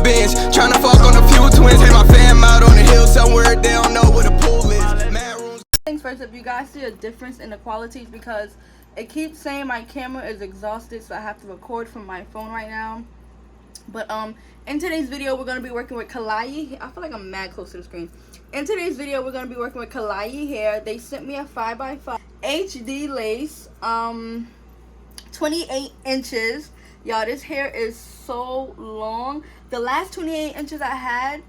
bench. Tryna fuck on a few twins. Had my fam out on the hill somewhere. They don't know where the pool is. Mad rooms. Things first, if you guys see a difference in the qualities, because it keeps saying my camera is exhausted, so I have to record from my phone right now. But in today's video, we're gonna be working with Klaiyi. I feel like I'm mad close to the screen. In today's video, we're gonna be working with Klaiyi Hair. They sent me a 5x5 HD lace, 28 inches. Y'all, this hair is so long. The last 28 inches I had,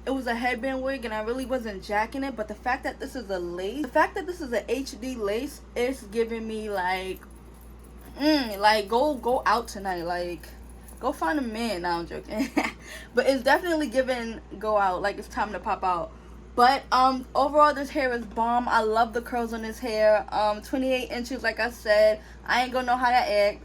it was a headband wig, and I really wasn't jacking it. But the fact that this is a lace, the fact that this is an HD lace, is giving me like, like go out tonight, like. Go find a man. Now I'm joking. But it's definitely giving go out, like it's time to pop out. But overall, this hair is bomb. I love the curls on this hair. 28 inches, like I said. I ain't gonna know how to act.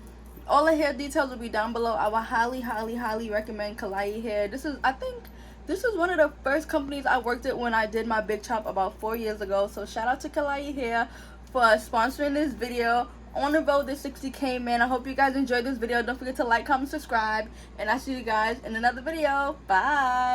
All the hair details will be down below. I would highly recommend Klaiyi Hair. I think this is one of the first companies I worked at when I did my big chop about 4 years ago. So shout out to Klaiyi Hair for sponsoring this video. On the road to 60K, man. I hope you guys enjoyed this video. Don't forget to like, comment, subscribe, and I'll see you guys in another video. Bye.